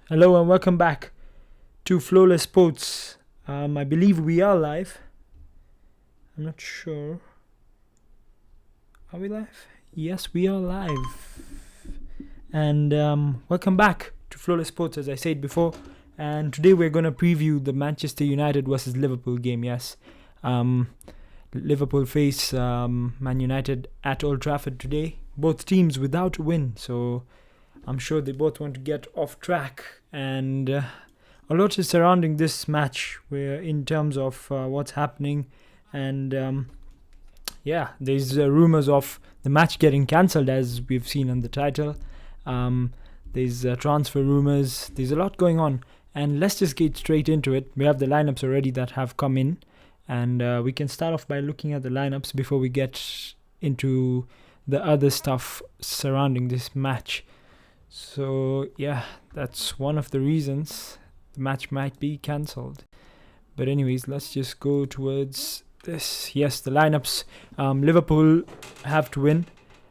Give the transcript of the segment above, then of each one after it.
Hello and welcome back to Flawless Sports. I believe we are live. I'm not sure. Are we live? Yes, we are live. And welcome back to Flawless Sports, as I said before. And today we're going to preview the Manchester United versus Liverpool game. Yes, Liverpool face Man United at Old Trafford today. Both teams without a win, so I'm sure they both want to get off track, and a lot is surrounding this match where in terms of what's happening, and there's rumors of the match getting cancelled, as we've seen in the title. There's transfer rumors. There's a lot going on, and let's just get straight into it. We have the lineups already that have come in, and we can start off by looking at the lineups before we get into the other stuff surrounding this match. So yeah, that's one of the reasons the match might be cancelled. But anyways, let's just go towards this. Yes, the lineups. Liverpool have to win.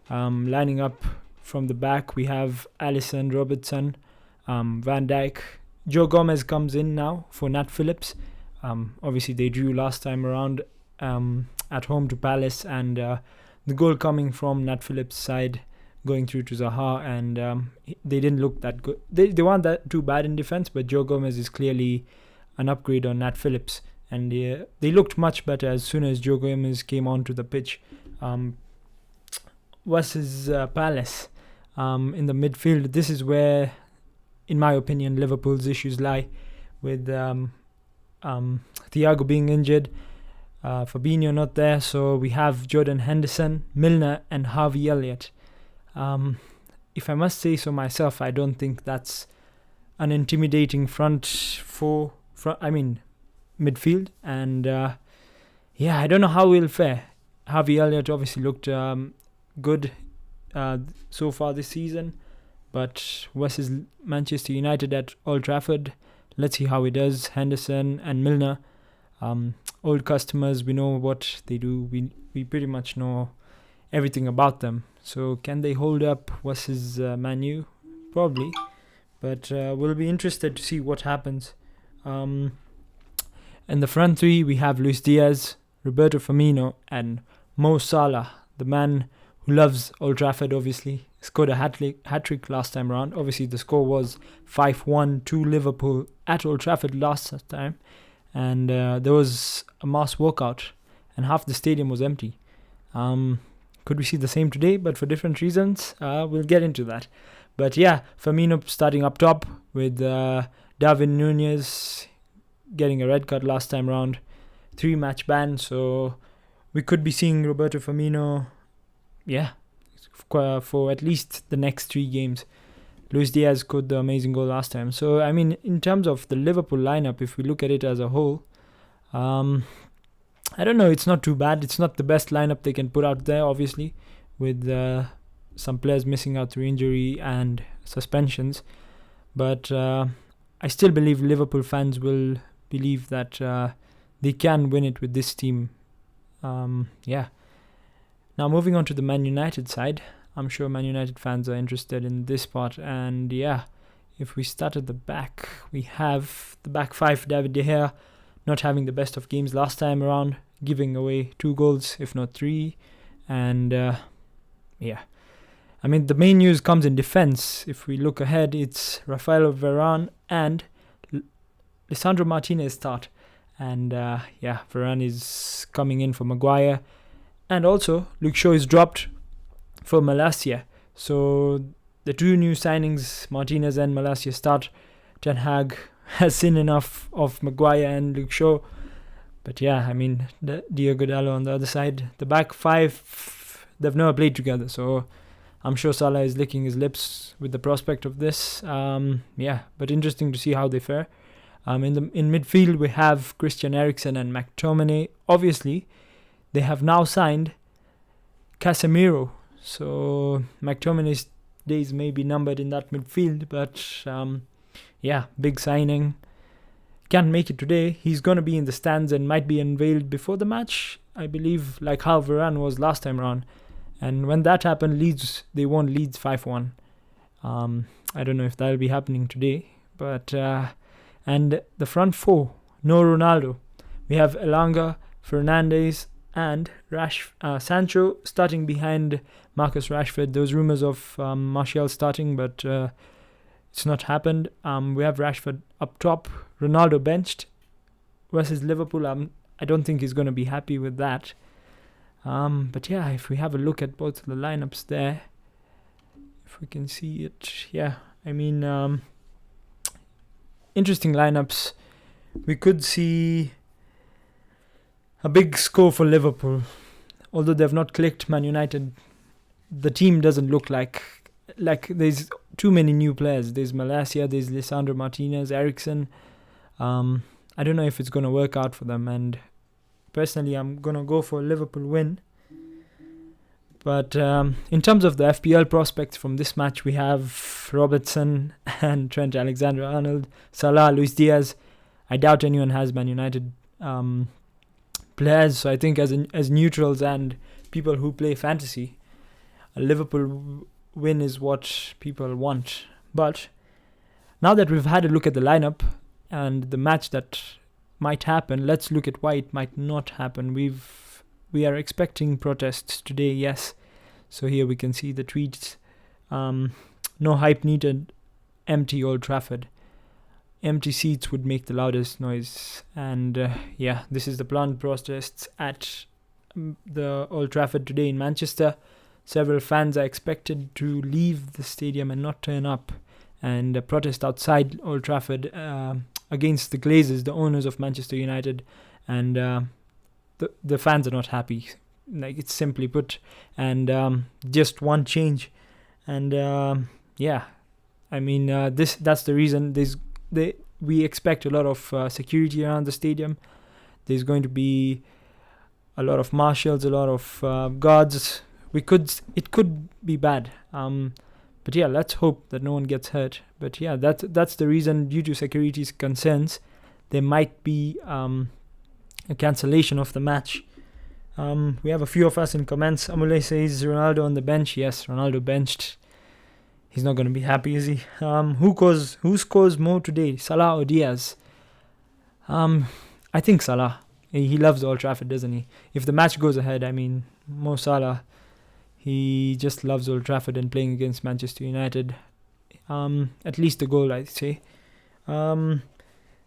Lining up from the back, we have Alisson, Robertson, Van Dijk. Joe Gomez comes in now for Nat Phillips. Obviously, they drew last time around at home to Palace, and the goal coming from Nat Phillips' side, going through to Zaha, and they didn't look that good. They weren't that too bad in defense, but Joe Gomez is clearly an upgrade on Nat Phillips, and they looked much better as soon as Joe Gomez came onto the pitch. Versus Palace in the midfield, this is where, in my opinion, Liverpool's issues lie, with Thiago being injured, Fabinho not there, so we have Jordan Henderson, Milner, and Harvey Elliott. If I must say so myself, I don't think that's an intimidating midfield, and I don't know how we'll fare. Harvey Elliott obviously looked good so far this season, but versus Manchester United at Old Trafford, let's see how he does. Henderson and Milner, old customers, we know what they do. We pretty much know everything about them. So can they hold up versus Man U? Probably. But we'll be interested to see what happens. In the front three, we have Luis Diaz, Roberto Firmino, and Mo Salah, the man who loves Old Trafford, obviously. Scored a hat-trick last time around. Obviously, the score was 5-1 to Liverpool at Old Trafford last time. And there was a mass walkout, and half the stadium was empty. Could we see the same today, but for different reasons? We'll get into that. But yeah, Firmino starting up top with Darwin Núñez getting a red card last time round. 3-match ban, so we could be seeing Roberto Firmino, for at least the next 3 games. Luis Diaz scored the amazing goal last time. So, I mean, in terms of the Liverpool lineup, if we look at it as a whole, I don't know, it's not too bad. It's not the best lineup they can put out there, obviously, with some players missing out through injury and suspensions. But I still believe Liverpool fans will believe that they can win it with this team. Now moving on to the Man United side, I'm sure Man United fans are interested in this part. And if we start at the back, we have the back 5, David De Gea, not having the best of games last time around, giving away 2 goals, if not 3. And the main news comes in defense. If we look ahead, it's Rafael Varane and Lisandro Martinez start. And Varane is coming in for Maguire. And also, Luke Shaw is dropped for Malacia. So the 2 new signings, Martinez and Malacia, start. Ten Hag has seen enough of Maguire and Luke Shaw. But Diogo Dalot on the other side. The back 5, they've never played together. So I'm sure Salah is licking his lips with the prospect of this. But interesting to see how they fare. In midfield, we have Christian Eriksen and McTominay. Obviously, they have now signed Casemiro. So McTominay's days may be numbered in that midfield. But big signing. Can't make it today. He's going to be in the stands and might be unveiled before the match, I believe, like how Varane was last time around. And when that happened, they won Leeds 5-1. I don't know if that'll be happening today, But and the front four, no Ronaldo. We have Elanga, Fernandes, and Sancho starting behind Marcus Rashford. Those rumors of Martial starting, but it's not happened. We have Rashford up top, Ronaldo benched versus Liverpool. I don't think he's going to be happy with that. But yeah, if we have a look at both the lineups there, if we can see it, yeah, I mean, interesting lineups. We could see a big score for Liverpool. Although they've not clicked, Man United, the team doesn't look like there's too many new players. There's Malacia, there's Lisandro Martinez, Eriksen. I don't know if it's going to work out for them. And personally, I'm going to go for a Liverpool win. But in terms of the FPL prospects from this match, we have Robertson and Trent Alexander-Arnold, Salah, Luis Diaz. I doubt anyone has Man United players. So I think as neutrals and people who play fantasy, a Liverpool win is what people want. But now that we've had a look at the lineup and the match that might happen, let's look at why it might not happen. We are expecting protests today, yes. So here we can see the tweets. No hype needed, empty Old Trafford. Empty seats would make the loudest noise. And yeah, this is the planned protests at the Old Trafford today in Manchester. Several fans are expected to leave the stadium and not turn up and protest outside Old Trafford against the Glazers, the owners of Manchester United, and the fans are not happy. Like, it's simply put, and just one change, and yeah, I mean that's the reason. We expect a lot of security around the stadium. There's going to be a lot of marshals, a lot of guards. It could be bad. But yeah, let's hope that no one gets hurt. But yeah, that's the reason. Due to security concerns, there might be a cancellation of the match. We have a few of us in comments. Amule says Ronaldo on the bench. Yes, Ronaldo benched. He's not going to be happy, is he? Who scores more today, Salah or Diaz? I think Salah. He loves Old Trafford, doesn't he? If the match goes ahead, I mean, Mo Salah, he just loves Old Trafford and playing against Manchester United. At least a goal, I'd say. And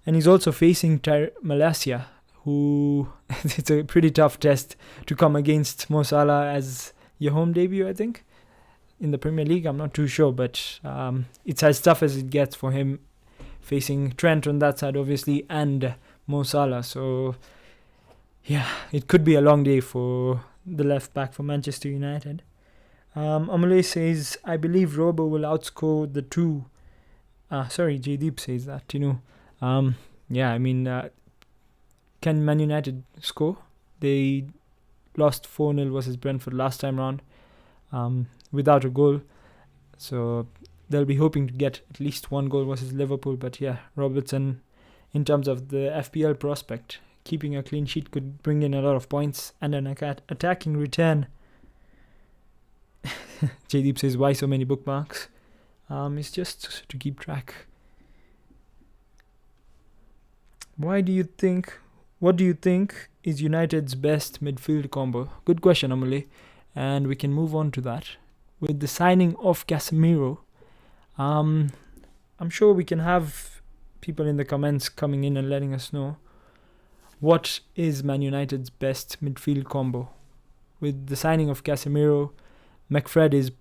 he's also facing Malacia, who it's a pretty tough test to come against Mo Salah as your home debut, I think, in the Premier League. I'm not too sure, but it's as tough as it gets for him, facing Trent on that side, obviously, and Mo Salah. So, yeah, it could be a long day for the left back for Manchester United. Amule says, I believe Robo will outscore the two. Jaydeep says that, yeah, I mean, can Man United score? They lost 4-0 versus Brentford last time round without a goal. So they'll be hoping to get at least one goal versus Liverpool. But yeah, Robertson, in terms of the FPL prospect, keeping a clean sheet could bring in a lot of points and an attacking return. Jaydeep says, why so many bookmarks? It's just to keep track. What do you think is United's best midfield combo? Good question, Amule. And we can move on to that. With the signing of Casemiro, I'm sure we can have people in the comments coming in and letting us know what is Man United's best midfield combo. With the signing of Casemiro, McFred is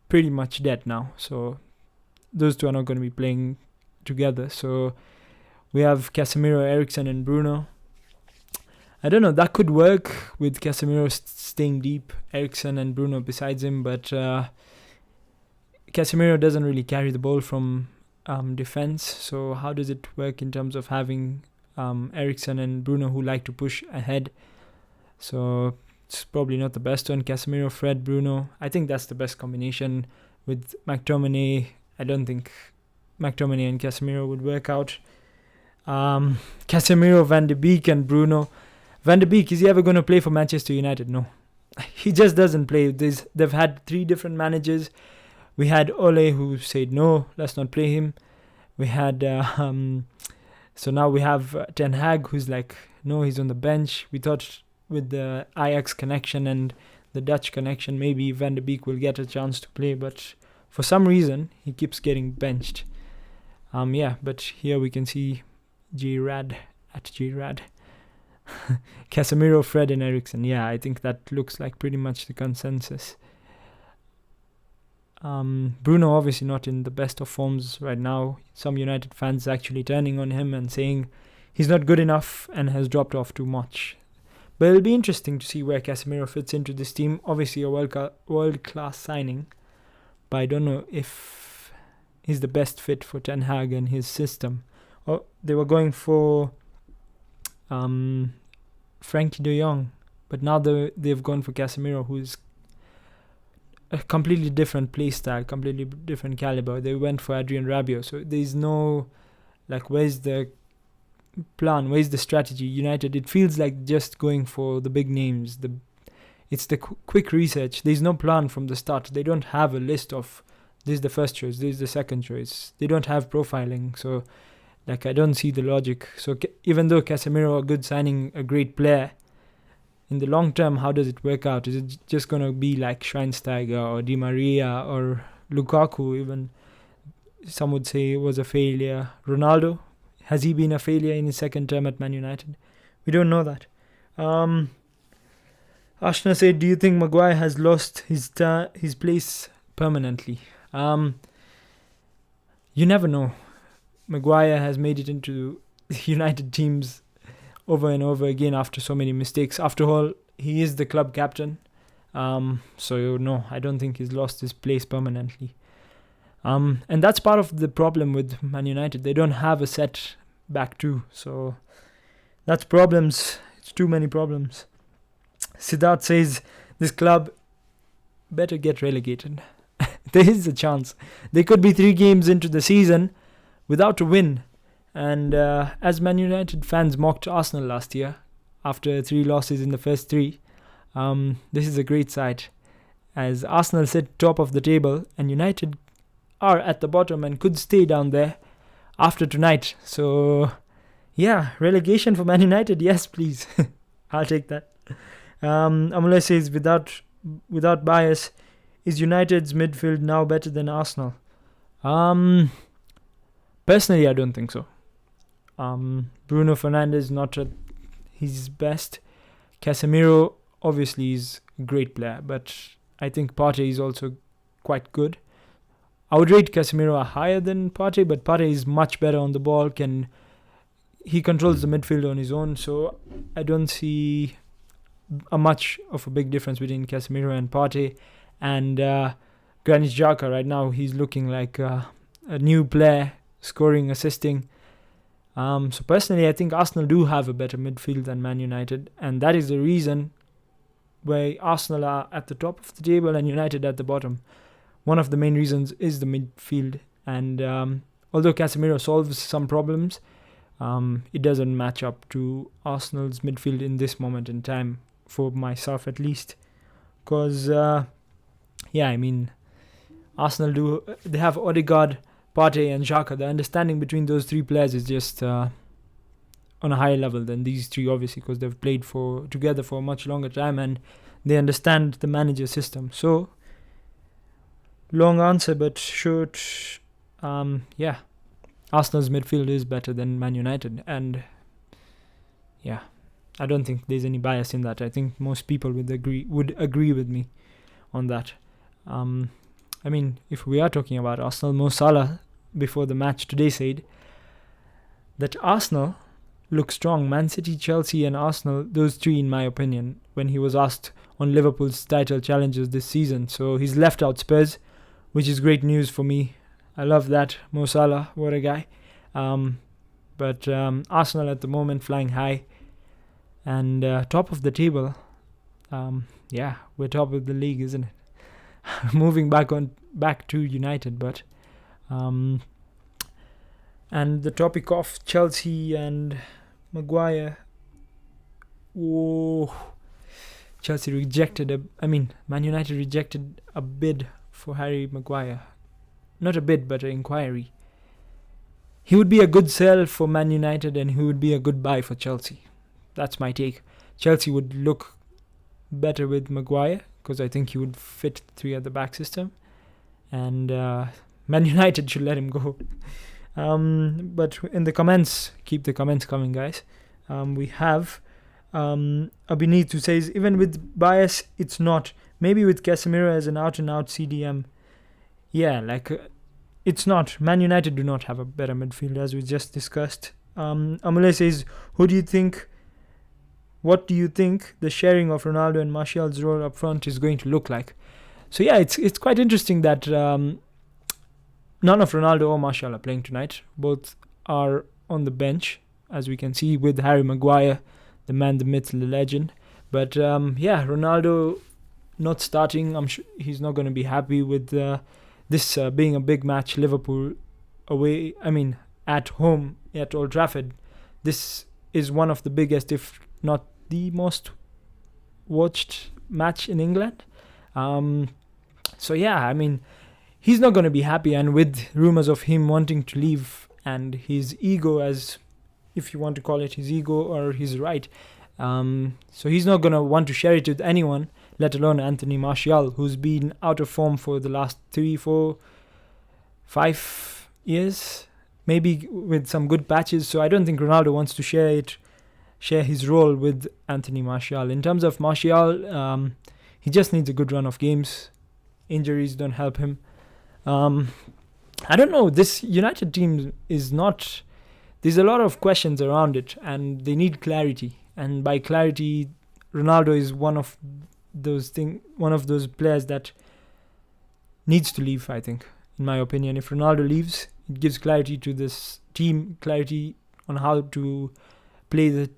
pretty much dead now. So those two are not going to be playing together. So we have Casemiro, Eriksen and Bruno. I don't know, that could work with Casemiro staying deep, Eriksen and Bruno besides him, but Casemiro doesn't really carry the ball from defense. So how does it work in terms of having Eriksen and Bruno who like to push ahead? So it's probably not the best one. Casemiro, Fred, Bruno. I think that's the best combination. With McTominay, I don't think McTominay and Casemiro would work out. Casemiro, Van de Beek and Bruno. Van de Beek, is he ever going to play for Manchester United? No. He just doesn't play. They've had 3 different managers. We had Ole who said, no, let's not play him. We had so now we have Ten Hag, who's like, no, he's on the bench. We thought with the Ajax connection and the Dutch connection, maybe Van de Beek will get a chance to play, but for some reason he keeps getting benched. But here we can see J-Rad at J-Rad. Casemiro, Fred and Eriksen. Yeah, I think that looks like pretty much the consensus. Bruno obviously not in the best of forms right now. Some United fans actually turning on him and saying he's not good enough and has dropped off too much. But it'll be interesting to see where Casemiro fits into this team. Obviously a world-class signing, but I don't know if he's the best fit for Ten Hag and his system. They were going for Frankie de Jong, but now they've gone for Casemiro, who's a completely different play style, completely different caliber. They went for Adrien Rabiot, so there's no, like, where's the plan, where's the strategy? United, it feels like just going for the big names. It's the quick research. There's no plan from the start. They don't have a list of this is the first choice, this is the second choice. They don't have profiling, so like I don't see the logic. So even though Casemiro a good signing, a great player, in the long term, how does it work out? Is it just going to be like Schweinsteiger or Di Maria or Lukaku? Even some would say it was a failure. Ronaldo, has he been a failure in his second term at Man United? We don't know that. Ashna said, do you think Maguire has lost his place permanently? You never know. Maguire has made it into United teams over and over again after so many mistakes. After all, he is the club captain. So no, I don't think he's lost his place permanently. And that's part of the problem with Man United. They don't have a set back two. So that's problems. It's too many problems. Siddharth says, this club better get relegated. There is a chance. They could be 3 games into the season without a win. And as Man United fans mocked Arsenal last year after 3 losses in the first 3, this is a great sight. As Arsenal sit top of the table and United are at the bottom and could stay down there after tonight. So, yeah, relegation for Man United, yes, please. I'll take that. Amule says, without bias, is United's midfield now better than Arsenal? Personally, I don't think so. Bruno Fernandes not at his best. Casemiro obviously is a great player, but I think Partey is also quite good. I would rate Casemiro higher than Partey, but Partey is much better on the ball. He controls the midfield on his own, so I don't see much of a big difference between Casemiro and Partey. And Granit Xhaka right now, he's looking like a new player, scoring, assisting. So personally, I think Arsenal do have a better midfield than Man United, and that is the reason why Arsenal are at the top of the table and United at the bottom. One of the main reasons is the midfield, and although Casemiro solves some problems, it doesn't match up to Arsenal's midfield in this moment in time, for myself at least. Because, Arsenal they have Odegaard, Partey and Xhaka. The understanding between those 3 players is just on a higher level than these 3, obviously, because they've played together for a much longer time and they understand the manager system. So, long answer but short. Arsenal's midfield is better than Man United, and I don't think there's any bias in that. I think most people would agree with me on that. If we are talking about Arsenal, Mo Salah, before the match today, said that Arsenal look strong. Man City, Chelsea and Arsenal, those 3 in my opinion, when he was asked on Liverpool's title challenges this season. So he's left out Spurs, which is great news for me. I love that. Mo Salah, what a guy. But Arsenal at the moment flying high and top of the table. We're top of the league, isn't it? Moving back to United, but and the topic of Chelsea and Maguire. Chelsea Man United rejected a bid for Harry Maguire. Not a bid, but an inquiry. he would be a good sell for Man United and he would be a good buy for Chelsea. That's my take. Chelsea would look better with Maguire because I think he would fit 3 at the back system. And Man United should let him go. But in the comments, keep the comments coming, guys. We have Abhinit who says, even with bias, it's not. Maybe with Casemiro as an out-and-out CDM. Yeah, it's not. Man United do not have a better midfield, as we just discussed. Amule says, what do you think the sharing of Ronaldo and Martial's role up front is going to look like? So yeah, it's quite interesting that none of Ronaldo or Martial are playing tonight. Both are on the bench, as we can see with Harry Maguire, the man, the myth, the legend. But Ronaldo not starting. I'm sure he's not going to be happy with this being a big match. Liverpool away, at home at Old Trafford. This is one of the biggest, if not the most watched match in England. He's not going to be happy, and with rumours of him wanting to leave and his ego, as if you want to call it his ego or his right, so he's not going to want to share it with anyone, let alone Anthony Martial, who's been out of form for the last 3, 4, 5 years, maybe with some good patches. So I don't think Ronaldo wants to share his role with Anthony Martial. In terms of Martial, he just needs a good run of games. Injuries don't help him. I don't know. This United team is not. There's a lot of questions around it, and they need clarity. And by clarity, Ronaldo is one of those players that needs to leave. I think, in my opinion, if Ronaldo leaves, it gives clarity to this team, clarity on how to play the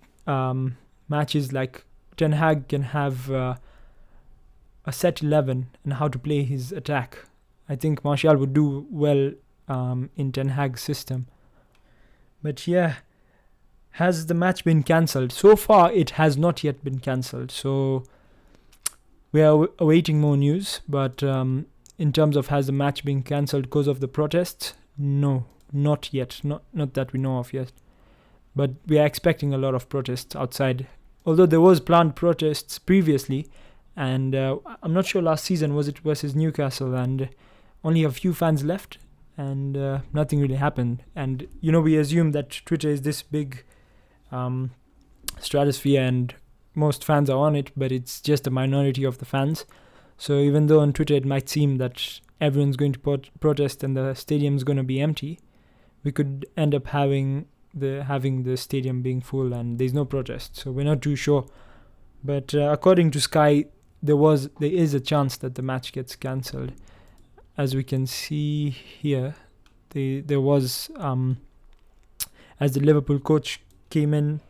matches. Like Ten Hag can have a set 11 and how to play his attack. I think Martial would do well in Ten Hag's system. But yeah, has the match been cancelled? So far, it has not yet been cancelled. So we are awaiting more news. But in terms of has the match been cancelled because of the protests? No, not yet. Not that we know of yet. But we are expecting a lot of protests outside. Although there was planned protests previously. And I'm not sure last season was it versus Newcastle, and only a few fans left, and nothing really happened. And we assume that Twitter is this big stratosphere and most fans are on it, but it's just a minority of the fans. So even though on Twitter it might seem that everyone's going to protest and the stadium's going to be empty, we could end up having the stadium being full and there's no protest. So we're not too sure. But according to Sky, there is a chance that the match gets cancelled. As we can see here, there was as the Liverpool coach came in.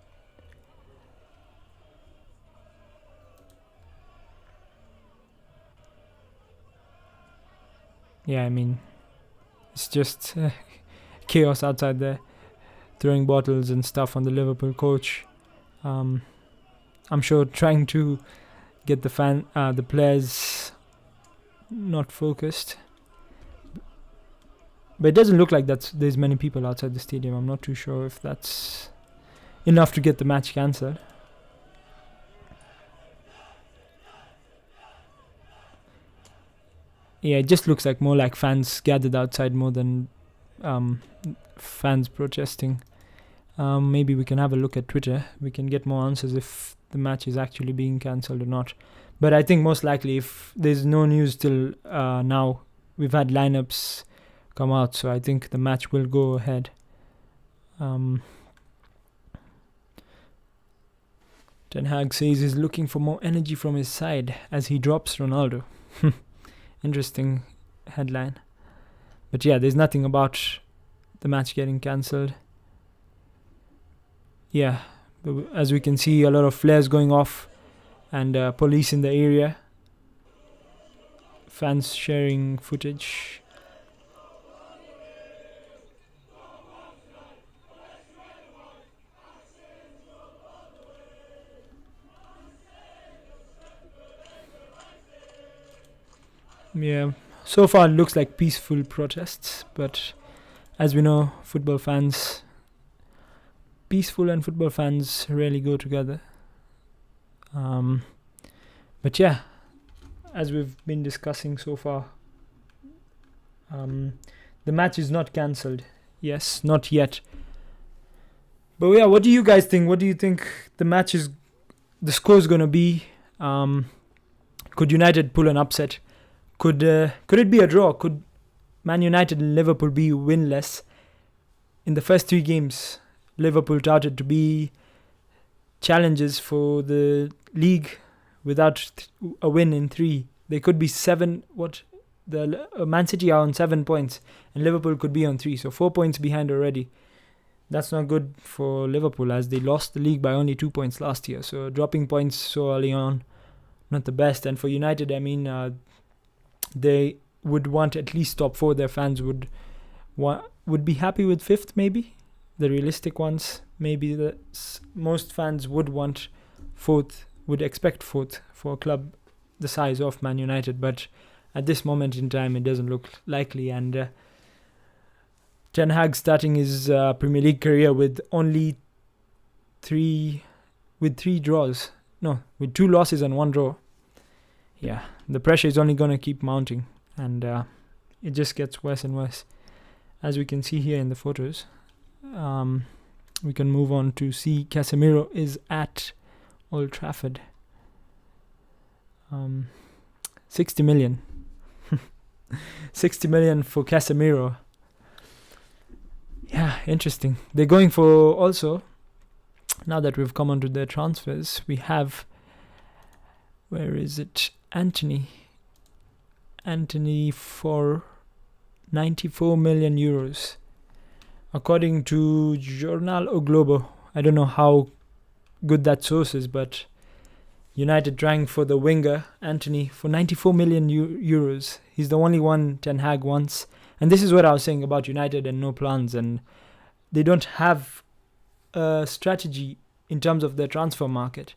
Yeah, it's just chaos outside there, throwing bottles and stuff on the Liverpool coach. I'm sure trying to get the players not focused. But it doesn't look like there's many people outside the stadium. I'm not too sure if that's enough to get the match cancelled. Yeah, it just looks like more like fans gathered outside more than fans protesting. Maybe we can have a look at Twitter. We can get more answers if the match is actually being cancelled or not. But I think most likely, if there's no news till now, we've had lineups come out, so I think the match will go ahead. Ten Hag says he's looking for more energy from his side as he drops Ronaldo. Interesting headline. But yeah, there's nothing about the match getting cancelled. Yeah, as we can see, a lot of flares going off and police in the area. Fans sharing footage. Yeah, so far it looks like peaceful protests, but as we know, peaceful and football fans rarely go together. But yeah, as we've been discussing so far, the match is not cancelled. Yes, not yet. But yeah, what do you guys think? What do you think the score is going to be? Could United pull an upset? Could it be a draw? Could Man United and Liverpool be winless? In the first 3 games, Liverpool touted to be challengers for the league without a win in 3. They could be 7. Man City are on 7 points and Liverpool could be on 3, so 4 points behind already. That's not good for Liverpool, as they lost the league by only 2 points last year. So dropping points so early on, not the best. And for United, I mean, they would want at least top 4. Their fans would be happy with 5th, maybe. The realistic ones, maybe most fans would want 4th, would expect 4th for a club the size of Man United. But at this moment in time, it doesn't look likely. And Ten Hag starting his Premier League career with only 3 draws. No, with 2 losses and 1 draw. Yeah, the pressure is only going to keep mounting, and it just gets worse and worse. As we can see here in the photos, we can move on to see Casemiro is at Old Trafford. 60 million. 60 million for Casemiro. Yeah, interesting. They're going for also, now that we've come onto their transfers, we have, where is it? Anthony for 94 million euros. According to Jornal Globo, I don't know how good that source is, but United trying for the winger, Anthony, for 94 million euros. He's the only one Ten Hag wants. And this is what I was saying about United and no plans. And they don't have a strategy in terms of their transfer market.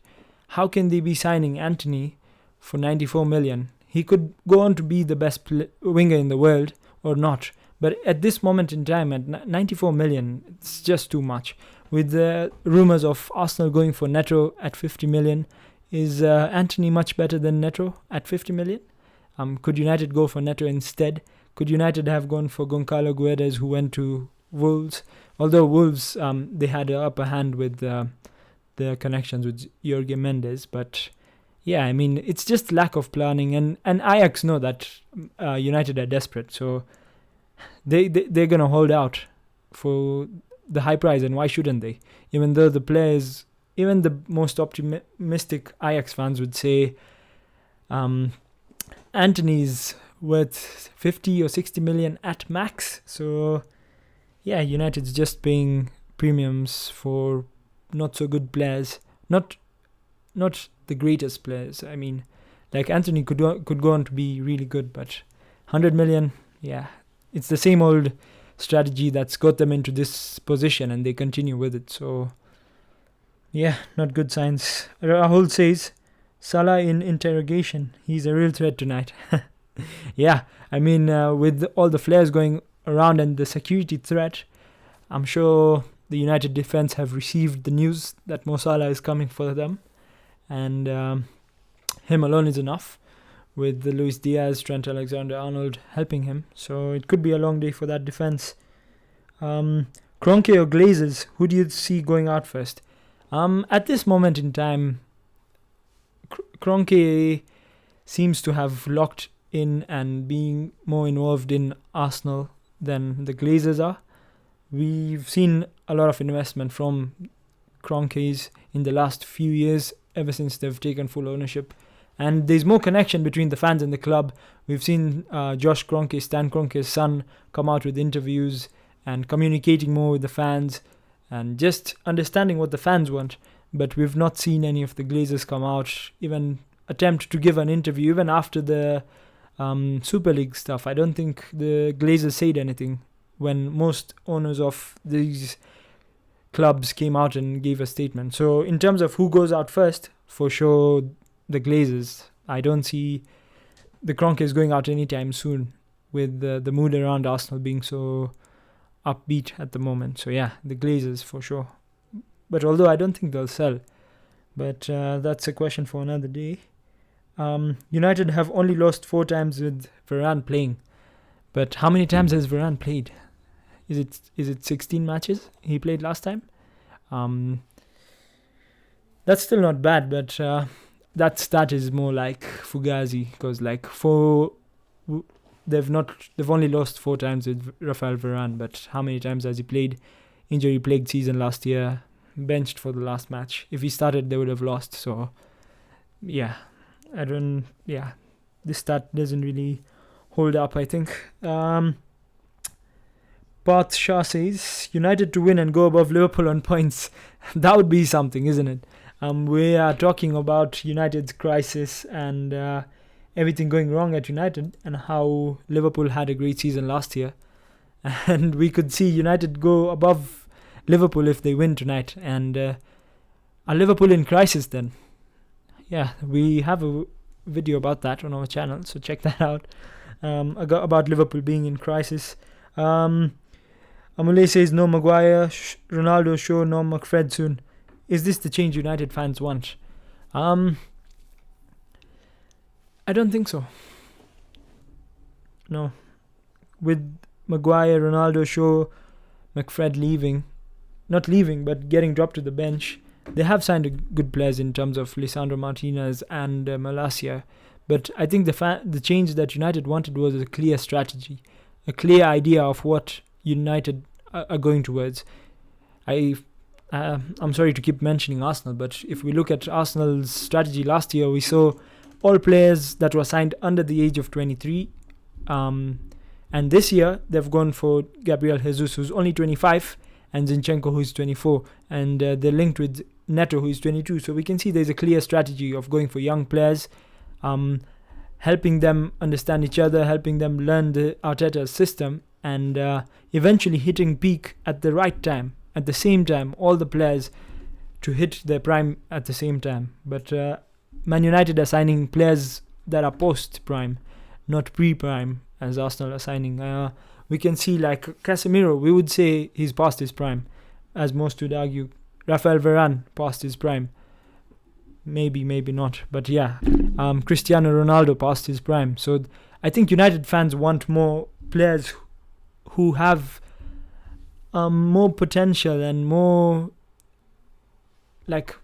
How can they be signing Anthony for 94 million? He could go on to be the best winger in the world or not. But at this moment in time, at 94 million, it's just too much. With the rumours of Arsenal going for Neto at 50 million, is Anthony much better than Neto at 50 million? Could United go for Neto instead? Could United have gone for Goncalo Guedes, who went to Wolves? Although Wolves, they had an upper hand with their connections with Jorge Mendes. But yeah, I mean, it's just lack of planning. And Ajax know that United are desperate. So they're going to hold out for the high price. And why shouldn't they? Even though the players, even the most optimistic Ajax fans would say Anthony's worth 50 or 60 million at max. So yeah, United's just paying premiums for not so good players, not the greatest players. I mean, like Anthony could go on to be really good, but 100 million, yeah, it's the same old strategy that's got them into this position, and they continue with it. So yeah, not good signs. Rahul says Salah in interrogation. He's a real threat tonight. Yeah, I mean, with all the flares going around and the security threat, I'm sure the United defense have received the news that Mo Salah is coming for them, and him alone is enough, with the Luis Diaz, Trent Alexander-Arnold helping him. So it could be a long day for that defense. Kroenke or Glazers, who do you see going out first? At this moment in time, Kroenke seems to have locked in and being more involved in Arsenal than the Glazers are. We've seen a lot of investment from Kroenke's in the last few years, ever since they've taken full ownership. And there's more connection between the fans and the club. We've seen Josh Kroenke, Stan Kroenke's son, come out with interviews and communicating more with the fans and just understanding what the fans want. But we've not seen any of the Glazers come out, even attempt to give an interview, even after the Super League stuff. I don't think the Glazers said anything when most owners of these clubs came out and gave a statement. So in terms of who goes out first, for sure the Glazers. I don't see the Kroenkes going out anytime soon, with the mood around Arsenal being so upbeat at the moment. So yeah, the Glazers for sure. But although I don't think they'll sell, but that's a question for another day. United have only lost 4 times with Varane playing. But how many times has Varane played? Is it 16 matches he played last time? That's still not bad, but that stat is more like Fugazi, because like they've only lost 4 times with Rafael Varane. But how many times has he played? Injury plagued season last year, benched for the last match. If he started, they would have lost. So yeah, this stat doesn't really hold up, I think. Path Shah says United to win and go above Liverpool on points. That would be something, isn't it? We are talking about United's crisis and everything going wrong at United, and how Liverpool had a great season last year, and we could see United go above Liverpool if they win tonight. And are Liverpool in crisis then? Yeah, we have a video about that on our channel, so check that out. About Liverpool being in crisis. Amule says no Maguire, Ronaldo show, no McFred soon. Is this the change United fans want? I don't think so. No. With Maguire, Ronaldo, Shaw, McFred not leaving, but getting dropped to the bench, they have signed good players in terms of Lisandro Martinez and Malacia. But I think the change that United wanted was a clear strategy, a clear idea of what United are going towards. I'm sorry to keep mentioning Arsenal, but if we look at Arsenal's strategy last year, we saw all players that were signed under the age of 23. And this year, they've gone for Gabriel Jesus, who's only 25, and Zinchenko, who's 24. And they're linked with Neto, who's 22. So we can see there's a clear strategy of going for young players, helping them understand each other, helping them learn the Arteta's system, and eventually hitting peak at the right time. At the same time, all the players to hit their prime at the same time. But Man United are signing players that are post-prime, not pre-prime, as Arsenal are signing. We can see like Casemiro, we would say he's past his prime, as most would argue. Rafael Varane, past his prime. Maybe not. But yeah, Cristiano Ronaldo past his prime. So I think United fans want more players who have more potential and more, like,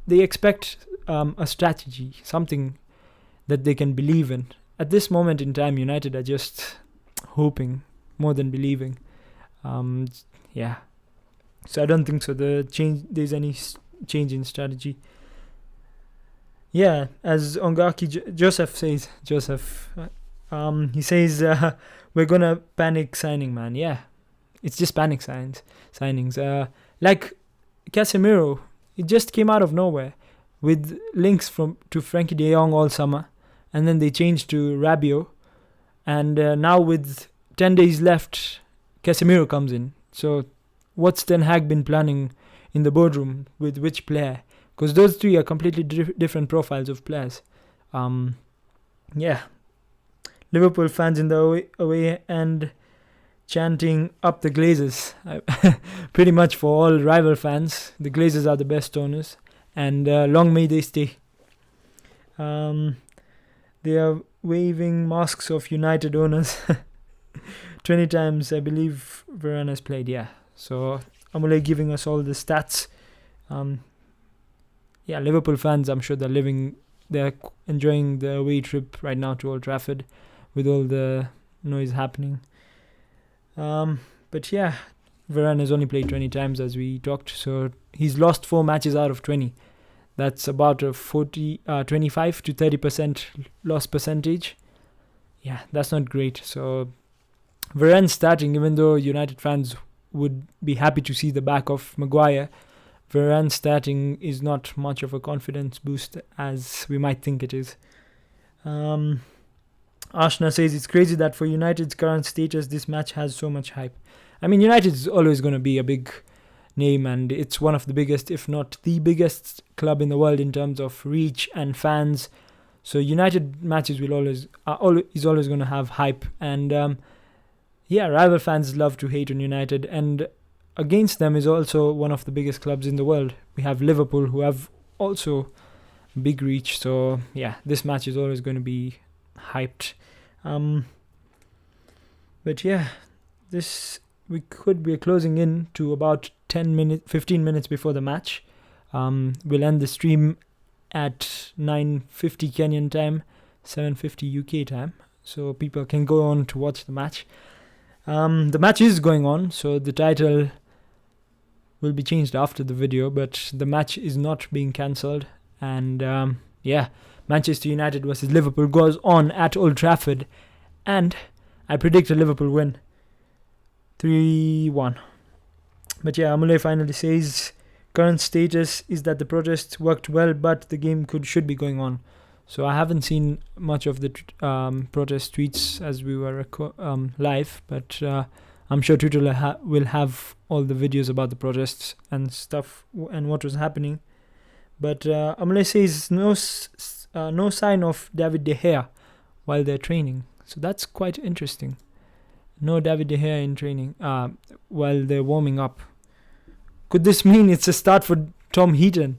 they expect a strategy, something that they can believe in. At this moment in time, United are just hoping more than believing. Yeah. So I don't think so. There's any change in strategy. Yeah, as Ongaki Joseph says, he says we're gonna panic signing, man. Yeah. It's just panic signings. Like Casemiro, it just came out of nowhere with links to Frankie de Jong all summer, and then they changed to Rabiot, and now with 10 days left, Casemiro comes in. So what's Ten Hag been planning in the boardroom with which player? Because those three are completely different profiles of players. Yeah. Liverpool fans in the away end chanting up the Glazers. Pretty much for all rival fans, the Glazers are the best owners, and long may they stay. They are waving masks of United owners. 20 times, I believe, Varane has played. Yeah, so Amule giving us all the stats. Yeah, Liverpool fans, I'm sure they're enjoying the away trip right now to Old Trafford with all the noise happening. But yeah, Varane has only played 20 times, as we talked, so he's lost 4 matches out of 20. That's about a 25 to 30% loss percentage. Yeah, that's not great. So Varane starting, even though United fans would be happy to see the back of Maguire, Varane starting is not much of a confidence boost as we might think it is. Ashna says it's crazy that for United's current status, this match has so much hype. I mean, United is always going to be a big name, and it's one of the biggest, if not the biggest club in the world in terms of reach and fans. So United matches is always going to have hype. And yeah, rival fans love to hate on United, and against them is also one of the biggest clubs in the world. We have Liverpool, who have also big reach. So yeah, this match is always going to be hyped. But yeah, we're closing in to about 15 minutes before the match. We'll end the stream at 9:50 Kenyan time, 7:50 UK time, so people can go on to watch the match. The match is going on, so the title will be changed after the video, but the match is not being cancelled. And yeah, Manchester United versus Liverpool goes on at Old Trafford, and I predict a Liverpool win, 3-1. But yeah, Amule finally says current status is that the protests worked well, but the game should be going on. So I haven't seen much of the protest tweets as we were live, but I'm sure Twitter will have all the videos about the protests and stuff and what was happening. But Amule says no sign of David De Gea while they're training. So that's quite interesting. No David De Gea in training while they're warming up. Could this mean it's a start for Tom Heaton?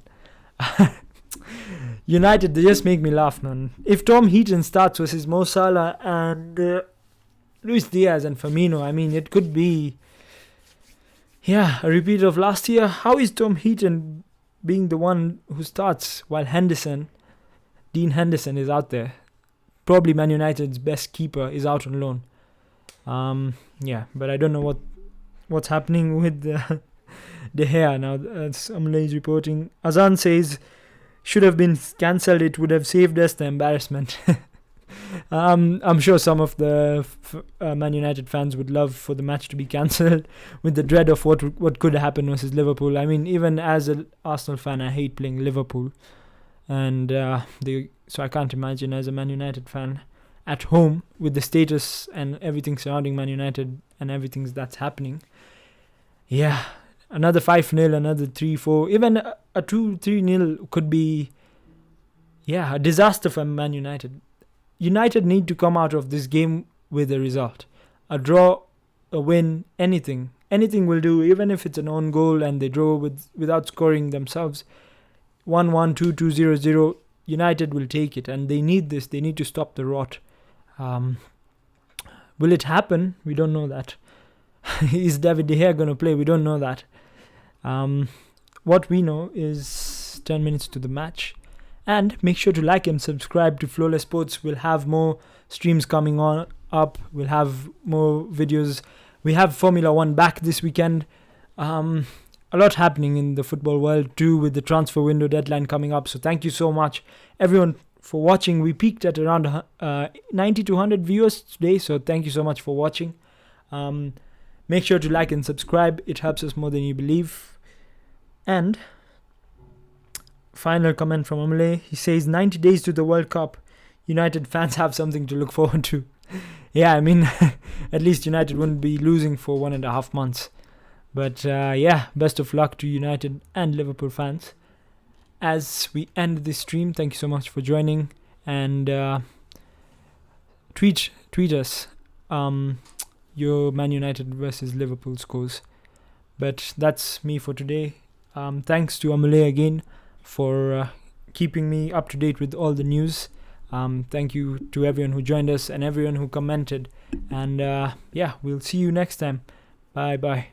United, they just make me laugh, man. If Tom Heaton starts versus Mo Salah and Luis Diaz and Firmino, I mean, it could be, a repeat of last year. How is Tom Heaton being the one who starts while Dean Henderson is out there? Probably Man United's best keeper is out on loan. But I don't know what's happening with De Gea now. Amle is reporting. Azan says, should have been cancelled. It would have saved us the embarrassment. I'm sure some of the Man United fans would love for the match to be cancelled with the dread of what could happen versus Liverpool. I mean, even as an Arsenal fan, I hate playing Liverpool. And so I can't imagine as a Man United fan at home with the status and everything surrounding Man United and everything that's happening. Yeah, another 5-0, another 3-4, even a 2-3-0 could be, a disaster for Man United. United need to come out of this game with a result. A draw, a win, anything. Anything will do, even if it's an own goal and they draw without scoring themselves. 1-1, 2-2, 0-0, United will take it, and they need this. They need to stop the rot. Will it happen? We don't know that. Is David De Gea going to play? We don't know that. What we know is 10 minutes to the match. And make sure to like and subscribe to Flawless Sports. We'll have more streams coming up. We'll have more videos. We have Formula 1 back this weekend. A lot happening in the football world too, with the transfer window deadline coming up. So thank you so much, everyone, for watching. We peaked at around 90 to 100 viewers today. So thank you so much for watching. Make sure to like and subscribe. It helps us more than you believe. And final comment from Amle. He says 90 days to the World Cup. United fans have something to look forward to. Yeah, I mean, at least United wouldn't be losing for 1.5 months. But best of luck to United and Liverpool fans. As we end this stream, thank you so much for joining. And tweet us your Man United versus Liverpool scores. But that's me for today. Thanks to Amule again for keeping me up to date with all the news. Thank you to everyone who joined us and everyone who commented. And we'll see you next time. Bye.